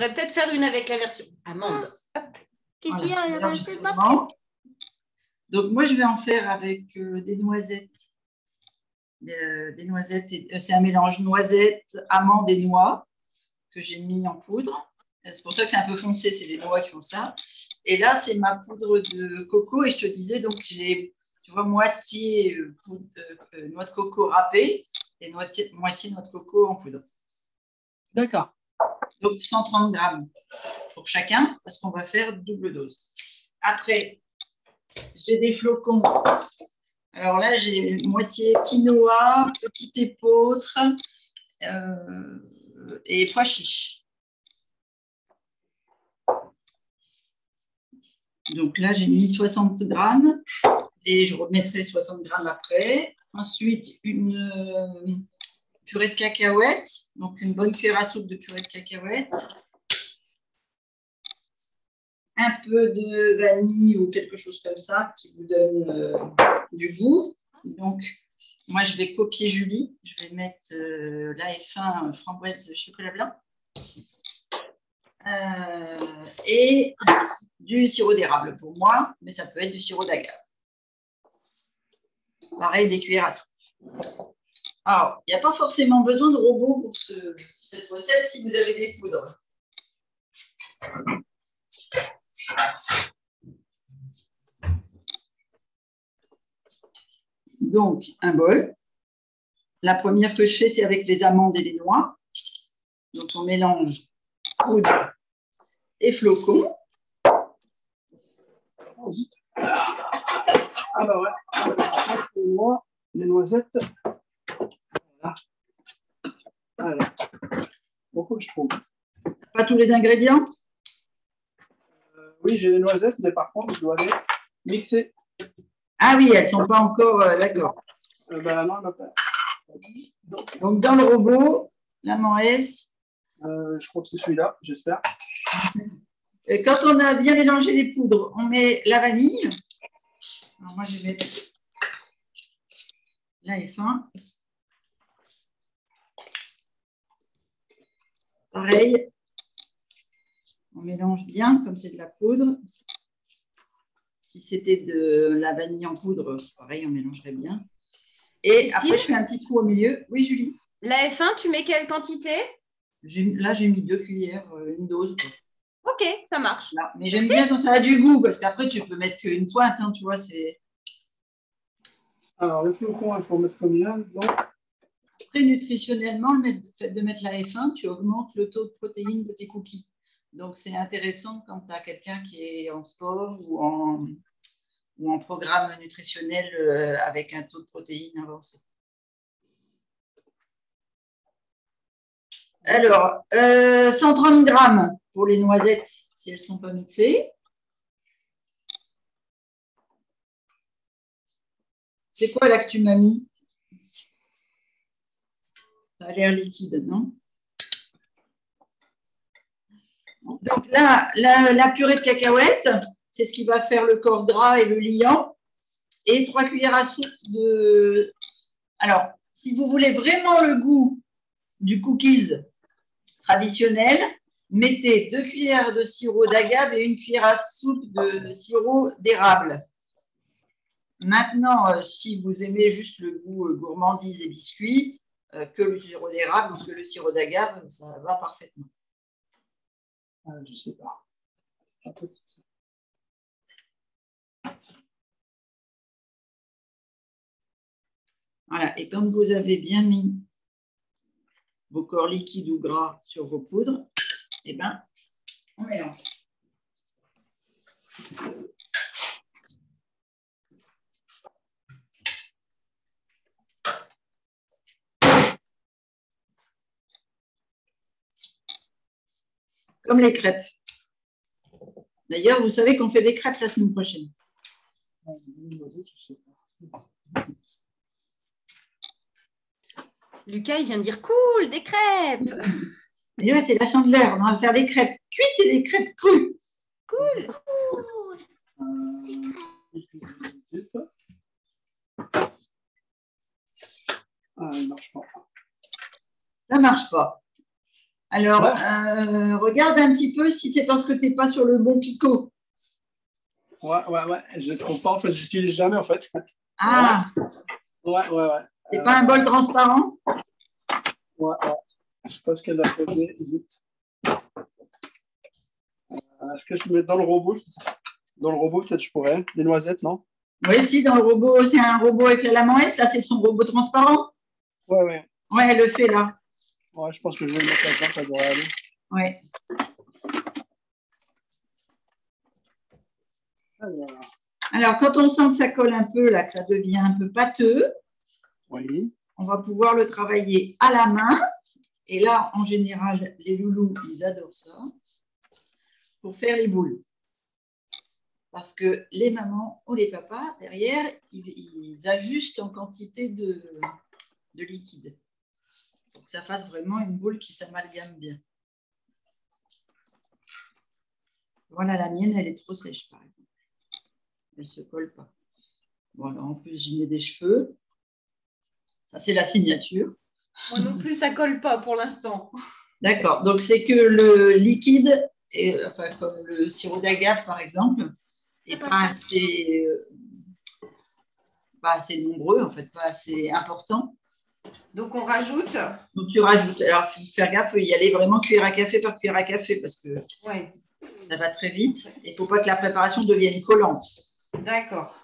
devrais peut-être faire une avec la version amande. Qu'est-ce qu'il y a? Donc, moi, je vais en faire avec des noisettes. C'est un mélange noisettes, amandes et noix que j'ai mis en poudre. C'est pour ça que c'est un peu foncé, c'est les noix qui font ça. Et là, c'est ma poudre de coco. Et je te disais, donc, j'ai, tu vois, moitié noix de coco râpée et moitié noix de coco en poudre. D'accord. Donc, 130 grammes pour chacun, parce qu'on va faire double dose. Après, j'ai des flocons. Alors là, j'ai moitié quinoa, petit épeautre et pois chiches. Donc là, j'ai mis 60 grammes et je remettrai 60 grammes après. Ensuite, une purée de cacahuètes, donc une bonne cuillère à soupe de purée de cacahuètes. Un peu de vanille ou quelque chose comme ça qui vous donne du goût. Donc, moi, je vais copier Julie. Je vais mettre l'AF1 framboise chocolat blanc. Et du sirop d'érable pour moi, mais ça peut être du sirop d'agave. Pareil, des cuillères à soupe. Alors, il n'y a pas forcément besoin de robot pour cette recette si vous avez des poudres. Donc, un bol. La première que je fais, c'est avec les amandes et les noix. Donc, on mélange poudre et flocons. Alors, ouais. Les noix, les noisettes. Voilà. Allez. Bon, faut que je trouve. Pas tous les ingrédients? Oui, j'ai les noisettes, mais par contre, je dois les mixer. Ah oui, elles ne sont pas encore d'accord. Ben non, non, pas. Donc, dans le robot, la S. Je crois que c'est celui-là, j'espère. Et quand on a bien mélangé les poudres, on met la vanille. Alors moi, je vais mettre la F1. Pareil, on mélange bien, comme c'est de la poudre. Si c'était de la vanille en poudre, c'est pareil, on mélangerait bien. Et après, je fais un petit trou au milieu. Oui, Julie? La F1, tu mets quelle quantité? Là, j'ai mis 2 cuillères, une dose. Quoi. Ok, ça marche. Là. Mais j'aime bien quand ça a du goût, parce qu'après, tu peux mettre qu'une pointe, hein, tu vois, c'est... Alors, le flocon, il faut mettre combien dedans? Après, nutritionnellement, le fait de mettre la F1, tu augmentes le taux de protéines de tes cookies. Donc, c'est intéressant quand tu as quelqu'un qui est en sport ou en programme nutritionnel avec un taux de protéines avancé. Alors, 130 grammes pour les noisettes si elles ne sont pas mixées. C'est quoi là que tu m'as mis? Ça a l'air liquide, non? Donc là, la purée de cacahuètes, c'est ce qui va faire le corps gras et le liant. Et 3 cuillères à soupe de... Alors, si vous voulez vraiment le goût du cookies traditionnel, mettez 2 cuillères de sirop d'agave et 1 cuillère à soupe de sirop d'érable. Maintenant, si vous aimez juste le goût gourmandise et biscuit, que le sirop d'érable ou que le sirop d'agave, ça va parfaitement. Je ne sais pas. Voilà, et quand vous avez bien mis vos corps liquides ou gras sur vos poudres, eh ben, on mélange. Comme les crêpes. D'ailleurs, vous savez qu'on fait des crêpes la semaine prochaine. Lucas, il vient de dire cool, des crêpes. Et ouais, c'est la chandeleur. On va faire des crêpes cuites et des crêpes crues. Cool. Ah, il ne marche pas. Ça ne marche pas. Alors, Non. regarde un petit peu si c'est parce que tu n'es pas sur le bon picot. Ouais. Je ne trouve pas, en fait, je l'utilise jamais, en fait. Ah, Ouais. c'est pas un bol transparent? Ouais. Je pense qu'elle a posé vite. Est-ce que je mets dans le robot? Dans le robot, peut-être je pourrais. Des noisettes, non? Oui, si, dans le robot, c'est un robot avec la lame en S, là, c'est son robot transparent. Ouais. Ouais, elle le fait là. Ouais, je pense que je vais le mettre là-dedans, ça devrait aller. Ouais. Alors, quand on sent que ça colle un peu, là, que ça devient un peu pâteux, Oui. on va pouvoir le travailler à la main. Et là, en général, les loulous, ils adorent ça pour faire les boules. Parce que les mamans ou les papas, derrière, ils ajustent en quantité de liquide. Pour que ça fasse vraiment une boule qui s'amalgame bien. Voilà, la mienne, elle est trop sèche, par exemple. Elle ne se colle pas. Bon, alors, en plus, j'y mets des cheveux. Ça, c'est la signature. Moi non plus, ça colle pas pour l'instant. D'accord. Donc, c'est que le liquide, enfin, comme le sirop d'agave, par exemple, n'est pas assez nombreux, en fait, pas assez important. Donc, on rajoute. Donc, tu rajoutes. Alors, il faut faire gaffe, il faut y aller vraiment cuillère à café par cuillère à café parce que ça va très vite. Il ne faut pas que la préparation devienne collante. D'accord.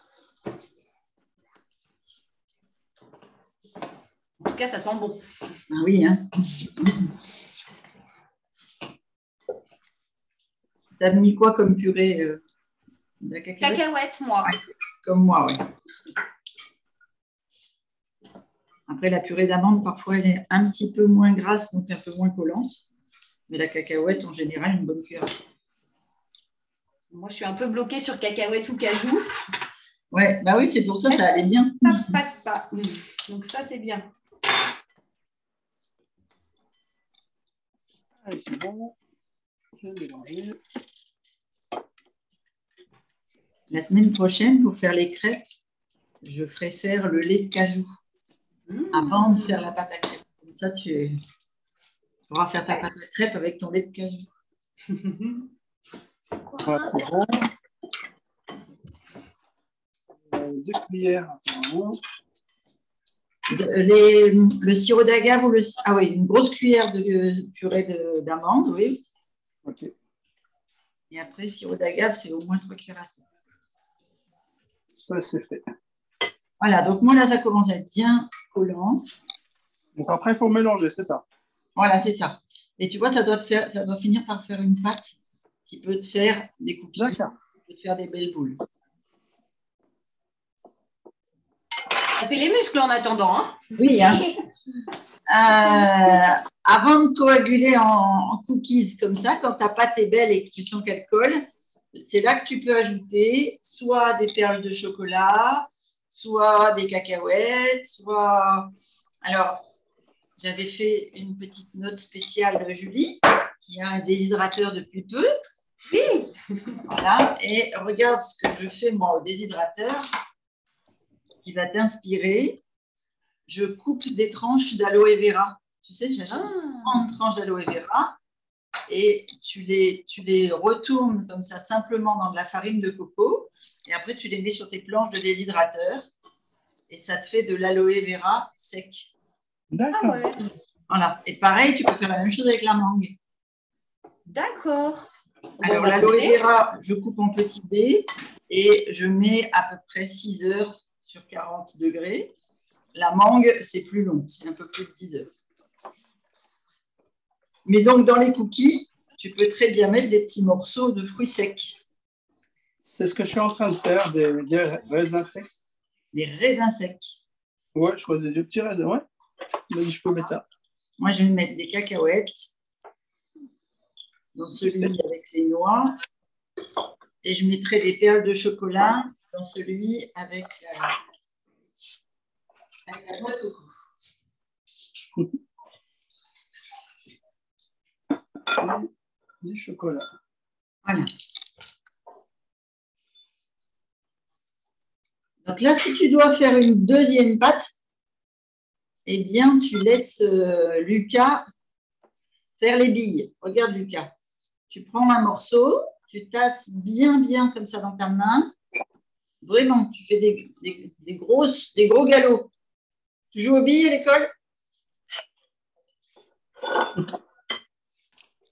En tout cas, ça sent bon. Ah oui, hein. T'as mis quoi comme purée de la cacahuète? Cacahuètes, moi. Ouais, comme moi, oui. Après, la purée d'amande, parfois, elle est un petit peu moins grasse, donc un peu moins collante. Mais la cacahuète, en général, une bonne cuillère. Moi, je suis un peu bloquée sur cacahuètes ou cajou. Ouais, bah oui, c'est pour ça, ça allait bien. Ça ne passe pas. Donc, ça, c'est bien. Allez, c'est bon. Je vais mélanger. La semaine prochaine, pour faire les crêpes, je ferai faire le lait de cajou avant de faire la pâte à crêpes. Comme ça, tu pourras faire ta pâte à crêpes avec ton lait de cajou. Ouais, c'est bon. 2 cuillères. Le sirop d'agave ou ah oui, une grosse cuillère de purée d'amande, oui. Ok. Et après, sirop d'agave, c'est au moins 3 cuillères à soupe. Ça, c'est fait. Voilà, donc moi là, ça commence à être bien collant. Donc après, il faut mélanger, c'est ça. Voilà, c'est ça. Et tu vois, ça doit finir par faire une pâte qui peut te faire des cookies, qui peut te faire des belles boules. Ça fait les muscles en attendant. Hein. Oui, hein. Avant de coaguler en cookies comme ça, quand ta pâte est belle et que tu sens qu'elle colle, c'est là que tu peux ajouter soit des perles de chocolat, soit des cacahuètes, soit… Alors, j'avais fait une petite note spéciale de Julie, qui a un déshydrateur depuis peu. Oui. Voilà, et regarde ce que je fais moi au déshydrateur, qui va t'inspirer. Je coupe des tranches d'aloe vera. Tu sais, j'achète 30 tranches d'aloe vera et tu les retournes comme ça simplement dans de la farine de coco et après tu les mets sur tes planches de déshydrateur et ça te fait de l'aloe vera sec. D'accord. Ah ouais. Voilà. Et pareil, tu peux faire la même chose avec la mangue. D'accord. Alors, l'aloe vera, je coupe en petits dés et je mets à peu près 6 heures sur 40 degrés. La mangue, c'est plus long, c'est un peu plus de 10 heures. Mais donc, dans les cookies, tu peux très bien mettre des petits morceaux de fruits secs. C'est ce que je suis en train de faire, des raisins secs. Des raisins secs. Ouais, je crois des petits raisins, ouais. Mais je peux mettre ça. Moi, je vais mettre des cacahuètes dans celui avec les noix. Et je mettrai des perles de chocolat dans celui avec la noix de coco. Du chocolat. Voilà. Donc là, si tu dois faire une deuxième pâte, eh bien, tu laisses Lucas faire les billes. Regarde, Lucas. Tu prends un morceau, tu tasses bien comme ça dans ta main. Vraiment, tu fais des gros galops. Tu joues aux billes à l'école?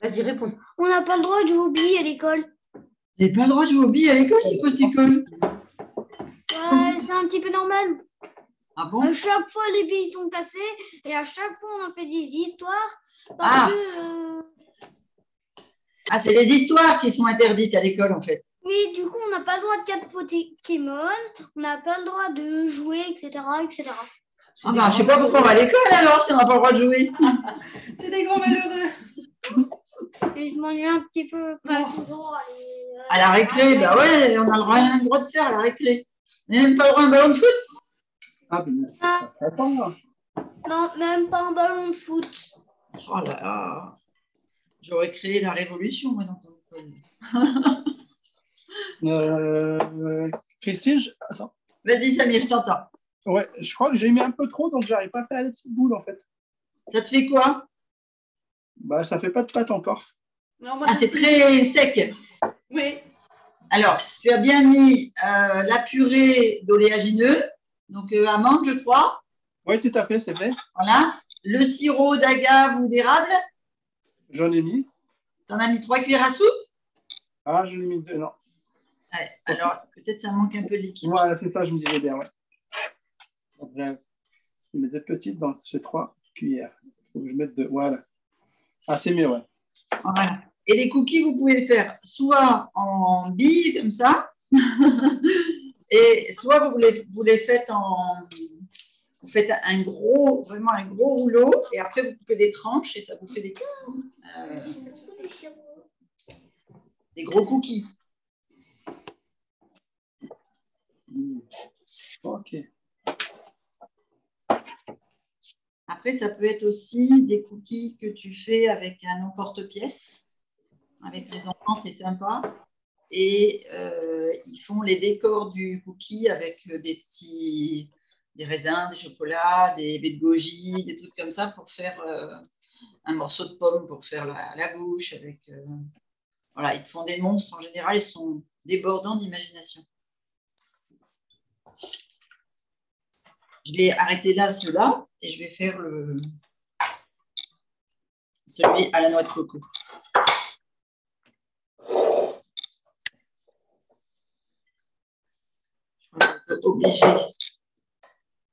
Vas-y, réponds. On n'a pas le droit de jouer aux billes à l'école. Tu n'avez pas le droit de jouer aux billes à l'école? C'est quoi cette école? Ouais, c'est un petit peu normal. Ah bon? À chaque fois, les billes sont cassées et à chaque fois, on en fait des histoires parce que... Ah, c'est les histoires qui sont interdites à l'école, en fait. Oui, du coup, on n'a pas le droit de capter Pokémon, on n'a pas le droit de jouer, etc. etc. Ah ben, je sais pas pourquoi on va à l'école alors si on n'a pas le droit de jouer. C'est des grands malheureux. Et je m'ennuie un petit peu, pas Oh. toujours. À la récré, bah ouais, on a rien le droit de faire à la récré. On n'a même pas le droit à un ballon de foot. Ah, mais attends, là. Non, même pas un ballon de foot. Oh là là. J'aurais créé la révolution, moi, dans ton école. Christine, attends. Vas-y, Samir, je t'entends. Ouais, je crois que j'ai mis un peu trop, donc j'arrive pas à faire les petites boules, en fait. Ça te fait quoi? Bah, ça fait pas de pâte encore. Non, moi Ah, non c'est plus. très sec. Oui. Alors, tu as bien mis la purée d'oléagineux, donc amande, je crois. Oui, tout à fait, c'est fait. Voilà. Le sirop d'agave ou d'érable. J'en ai mis. Tu en as mis 3 cuillères à soupe. Ah, j'en ai mis 2, non. Ouais, alors, peut-être ça manque un peu de liquide. Voilà, c'est ça, je me disais bien, ouais. Après, je mets des petites, donc j'ai 3 cuillères. Il faut que je mette 2, voilà. Ah, c'est mieux, ouais. Voilà. Et les cookies, vous pouvez les faire soit en billes, comme ça, et soit vous les faites vous faites vraiment un gros rouleau, et après vous coupez des tranches, et ça vous fait des gros cookies. Ok. Après, ça peut être aussi des cookies que tu fais avec un emporte-pièce. Avec les enfants, c'est sympa. Et ils font les décors du cookie avec des raisins, des chocolats, des baies de goji, des trucs comme ça pour faire un morceau de pomme pour faire la bouche. Voilà, ils te font des monstres. En général, ils sont débordants d'imagination. Je vais arrêter là ceux-là et je vais faire celui à la noix de coco. Je vais être obligée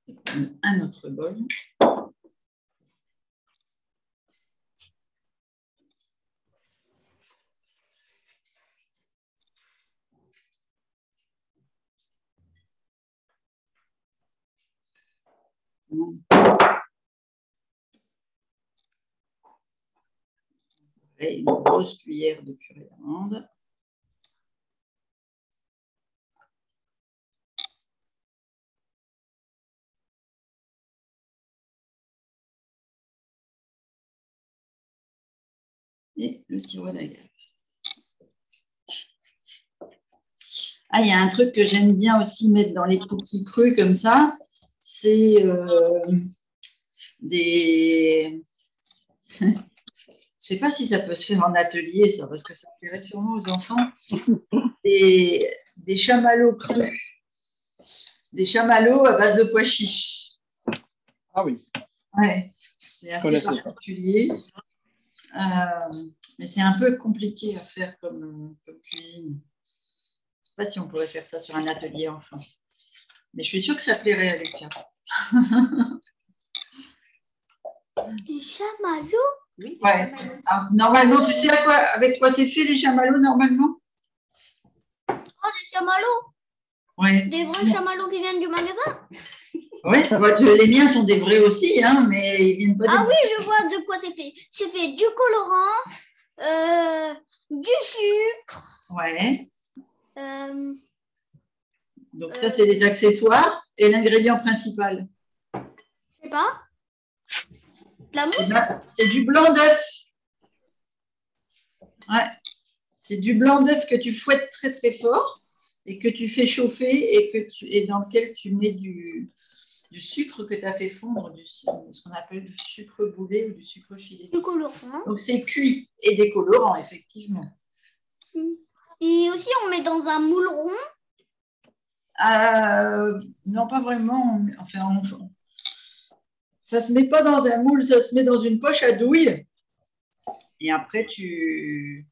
de prendre un autre bol. Et une grosse cuillère de purée d'amande. Et le sirop d'agave. Ah, il y a un truc que j'aime bien aussi mettre dans les cookies crus comme ça, c'est des... Je ne sais pas si ça peut se faire en atelier, ça, parce que ça plairait sûrement aux enfants. Des chamallows crus. Des chamallows à base de pois chiches. Ah oui. Ouais, c'est assez particulier. Mais c'est un peu compliqué à faire comme cuisine. Je ne sais pas si on pourrait faire ça sur un atelier enfant. Mais je suis sûre que ça plairait à Lucas. Des chamallows? Oui, Ouais. Alors, normalement, tu sais avec quoi c'est fait les chamallows normalement? Oh, des chamallows? Ouais. Des vrais chamallows qui viennent du magasin? Oui, les miens sont des vrais aussi, hein, mais ils viennent pas. Ah oui, je vois de quoi c'est fait. C'est fait du colorant, du sucre. Ouais. Donc ça, Euh, c'est les accessoires et l'ingrédient principal. Je sais pas. De la mousse? C'est du blanc d'œuf. Ouais. C'est du blanc d'œuf que tu fouettes très très fort et que tu fais chauffer et dans lequel tu mets du du sucre que tu as fait fondre, ce qu'on appelle du sucre boulé ou du sucre filé. Du colorant. Donc, c'est cuit et des colorants, effectivement. Et aussi, on met dans un moule rond. Non, pas vraiment. Enfin, ça ne se met pas dans un moule, ça se met dans une poche à douille. Et après, tu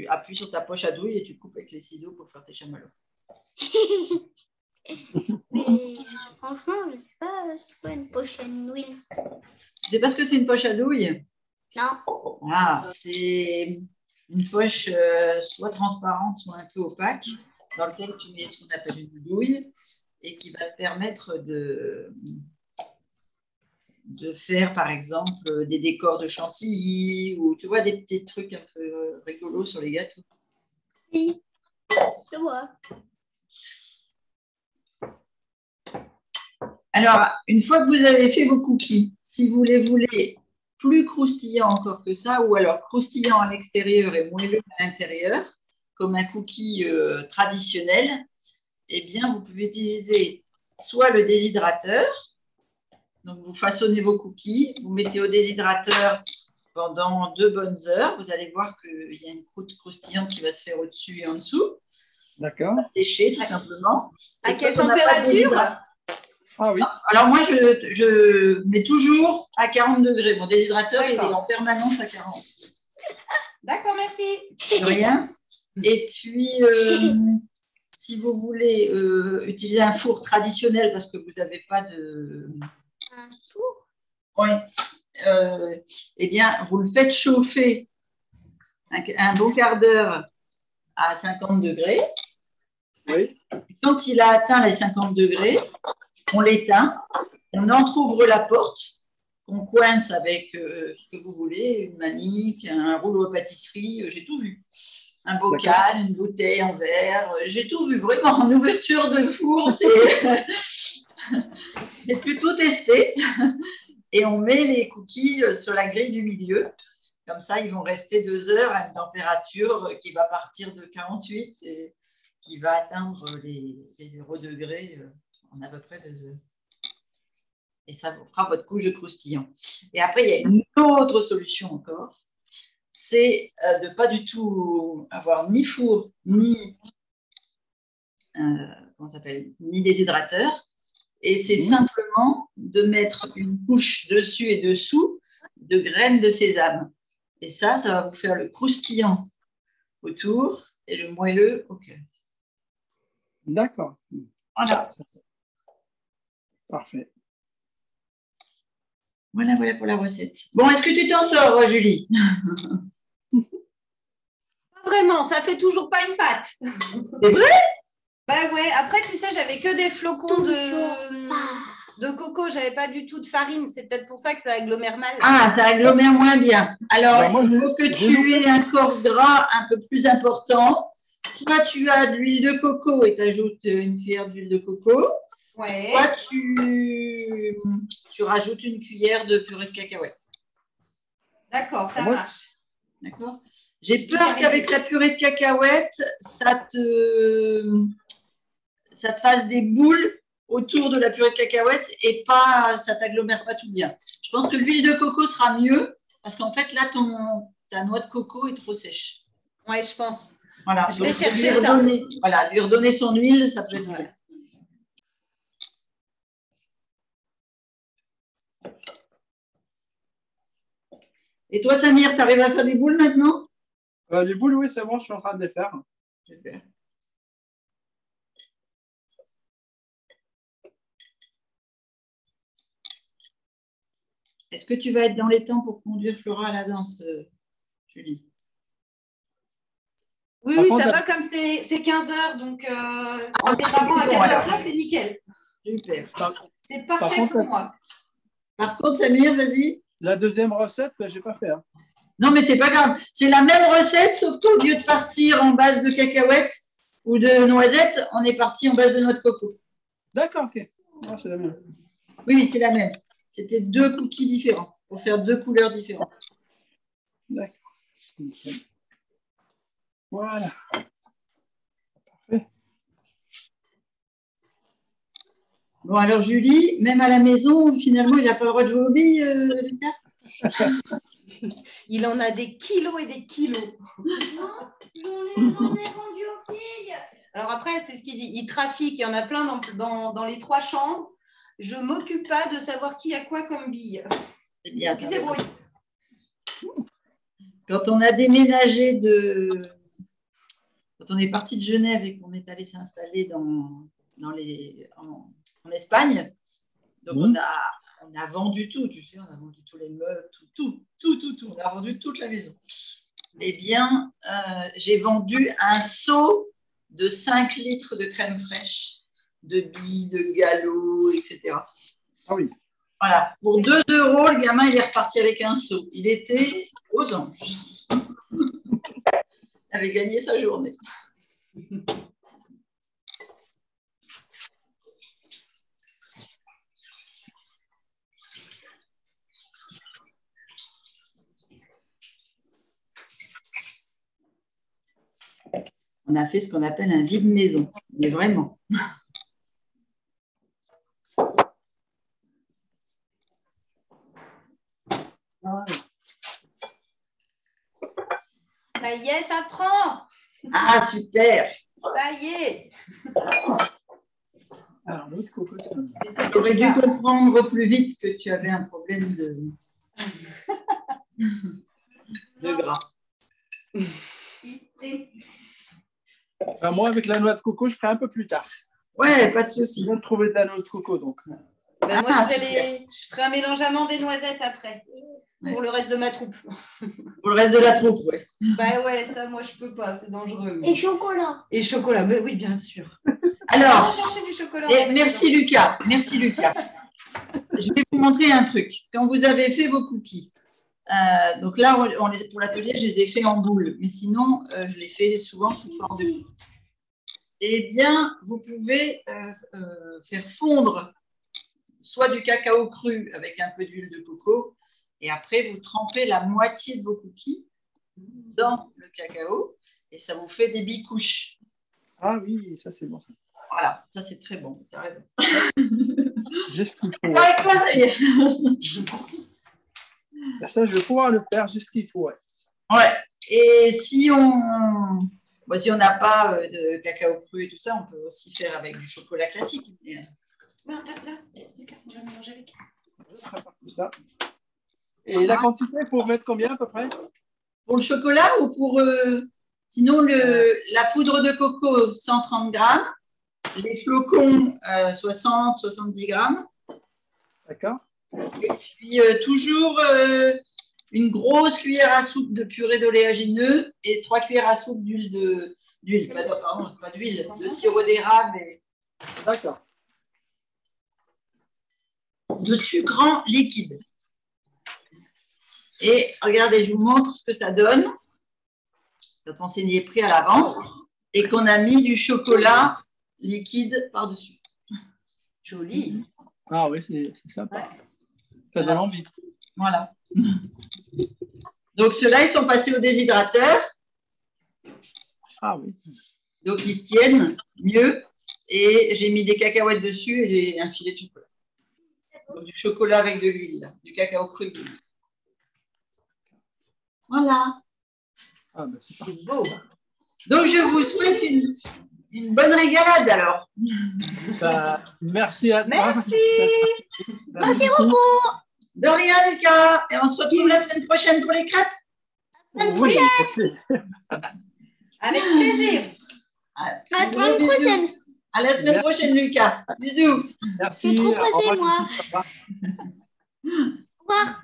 appuies sur ta poche à douille et tu coupes avec les ciseaux pour faire tes chamallows. Mais franchement, je ne sais pas c'est quoi une poche à nouilles. Tu sais pas ce que c'est une poche à douille? Non. Ah, c'est une poche soit transparente, soit un peu opaque, dans laquelle tu mets ce qu'on appelle une douille et qui va te permettre de faire, par exemple, des décors de chantilly ou tu vois, des petits trucs un peu rigolos sur les gâteaux. Oui, je vois. Alors, une fois que vous avez fait vos cookies, si vous les voulez plus croustillants encore que ça, ou alors croustillants à l'extérieur et moelleux à l'intérieur, comme un cookie traditionnel, eh bien, vous pouvez utiliser soit le déshydrateur. Donc, vous façonnez vos cookies, vous mettez au déshydrateur pendant 2 bonnes heures. Vous allez voir qu'il y a une croûte croustillante qui va se faire au-dessus et en dessous. D'accord. Sécher, tout simplement. À quelle température? Ah oui. Alors, moi, je mets toujours à 40 degrés. Mon déshydrateur, il est D'accord. en permanence à 40. D'accord, merci. De rien. Et puis, si vous voulez utiliser un four traditionnel parce que vous n'avez pas de… Un four. Oui. Eh bien, vous le faites chauffer un bon quart d'heure à 50 degrés. Oui. Quand il a atteint les 50 degrés, on l'éteint, on entrouvre la porte, on coince avec ce que vous voulez, une manique, un rouleau à pâtisserie, j'ai tout vu. Un bocal, une bouteille en verre, j'ai tout vu, vraiment, en ouverture de four, c'est plutôt testé. Et on met les cookies sur la grille du milieu. Comme ça, ils vont rester 2 heures à une température qui va partir de 48 et qui va atteindre les 0 degrés en à peu près 2 heures. Et ça vous fera votre couche de croustillant. Et après, il y a une autre solution encore. C'est de ne pas du tout avoir ni four, ni, ni déshydrateur. Et c'est simplement de mettre une couche dessus et dessous de graines de sésame. Et ça va vous faire le croustillant autour et le moelleux au cœur. D'accord. Voilà. Parfait. Voilà pour la recette. Bon, est-ce que tu t'en sors, Julie? Pas vraiment, ça fait toujours pas une pâte. C'est vrai? Bah ouais, après, tu sais, j'avais que des flocons de coco, j'avais pas du tout de farine. C'est peut-être pour ça que ça agglomère mal. Ah, ça agglomère moins bien. Alors, Ben, moi, il faut que tu aies un corps gras un peu plus important. Soit tu as de l'huile de coco et tu ajoutes une cuillère d'huile de coco. Ouais. Soit tu rajoutes une cuillère de purée de cacahuètes. D'accord, ça Moi, marche. D'accord. J'ai peur qu'avec la purée de cacahuètes, ça te fasse des boules autour de la purée de cacahuètes et ça t'agglomère pas tout bien. Je pense que l'huile de coco sera mieux parce qu'en fait, là, ta noix de coco est trop sèche. Ouais, je pense. Voilà. Je vais Donc, chercher ça. Lui redonner son huile, ça peut être bien. Et toi, Samir, tu arrives à faire des boules maintenant? Les boules, oui, c'est bon, je suis en train de les faire. Super. Est-ce que tu vas être dans les temps pour conduire Flora à la danse, Julie? Oui, Par oui, contre, ça va comme c'est 15 heures, donc en dérapant à 14 heures, c'est nickel. Super. C'est parfait pour moi. Par contre, Samir, vas-y. La deuxième recette, je n'ai pas fait. Hein. Non, mais c'est pas grave. C'est la même recette, sauf qu'au lieu de partir en base de cacahuètes ou de noisettes, on est parti en base de noix de coco. D'accord, ok. Non, c'est la même. Oui, c'est la même. C'était 2 cookies différents pour faire 2 couleurs différentes. D'accord. Voilà. Parfait. Bon, alors Julie, même à la maison, finalement, il n'a pas le droit de jouer aux billes, Lucas? Il en a des kilos et des kilos. J'en ai vendu aux filles. Alors après, c'est ce qu'il dit. Il trafique, il y en a plein dans les 3 chambres. Je ne m'occupe pas de savoir qui a quoi comme bille. C'est bien. Il se débrouille. Quand on a déménagé quand on est parti de Genève et qu'on est allé s'installer en Espagne, donc on a vendu tout, tu sais, on a vendu tous les meubles, tout. On a vendu toute la maison. Eh bien, j'ai vendu un seau de 5 litres de crème fraîche, de billes, de galops, etc. Ah oui. Voilà, pour 2 €, le gamin, il est reparti avec un seau. Il était aux anges. Il avait gagné sa journée. On a fait ce qu'on appelle un vide-maison, mais vraiment. Ça y est, ça prend. Ah, super! Ça y est. Alors, l'autre coco, c'est J'aurais dû comprendre plus vite que tu avais un problème de gras. Enfin, moi, avec la noix de coco, je ferai un peu plus tard. Ouais, pas de Je souci. viens de trouver de la noix de coco, donc. Ben, moi, je ferai un mélange amande et noisettes après. Pour le reste de ma troupe. Pour le reste de la troupe, ouais. Bah ouais, ça, moi, je peux pas. C'est dangereux. Et chocolat. Et chocolat, mais oui, bien sûr. On Alors, va chercher du chocolat. merci Lucas. Merci Lucas. Je vais vous montrer un truc. Quand vous avez fait vos cookies, donc là, pour l'atelier, je les ai fait en boule. Mais sinon, je les fais souvent sous forme de boule. Eh bien, vous pouvez faire fondre soit du cacao cru avec un peu d'huile de coco, et après, vous trempez la moitié de vos cookies dans le cacao, et ça vous fait des bicouches. Ah oui, ça, c'est bon, ça. Voilà, ça c'est très bon, tu as raison. J'ai ce qu'il faut. Avec toi, ça y est. Ça, je vais pouvoir le faire, j'ai ce qu'il faut. Ouais. Ouais, et si on n'a pas de cacao cru et tout ça, on peut aussi faire avec du chocolat classique. Mais, Là, Lucas, on va mélanger avec. Je prépare tout ça. Et la quantité, il faut mettre combien à peu près? pour le chocolat ou pour… sinon, la poudre de coco, 130 grammes. Les flocons, 60-70 grammes. D'accord. Et puis, toujours une grosse cuillère à soupe de purée d'oléagineux et 3 cuillères à soupe d'huile pas d'huile, de sirop d'érable et D'accord. de sucrant liquide. Et regardez, je vous montre ce que ça donne quand on s'y est pris à l'avance et qu'on a mis du chocolat liquide par-dessus. Joli. Ah oui, c'est sympa. Ouais. Ça donne envie. Voilà. Donc, ceux-là, ils sont passés au déshydrateur. Ah oui. Donc, ils se tiennent mieux. Et j'ai mis des cacahuètes dessus et un filet de chocolat. Donc, du chocolat avec de l'huile, du cacao cru. Voilà. Ah ben c'est parfait. C'est beau. Donc, je vous souhaite une bonne régalade alors. Bah, merci à toi. Merci. Merci beaucoup. De rien, Lucas. Et on se retrouve la semaine prochaine pour les crêpes. Oui, avec plaisir. Avec plaisir. À À la semaine prochaine. À la semaine prochaine, Lucas. Bisous. Merci. C'est trop Au revoir. pressé, moi. Au revoir. Au revoir.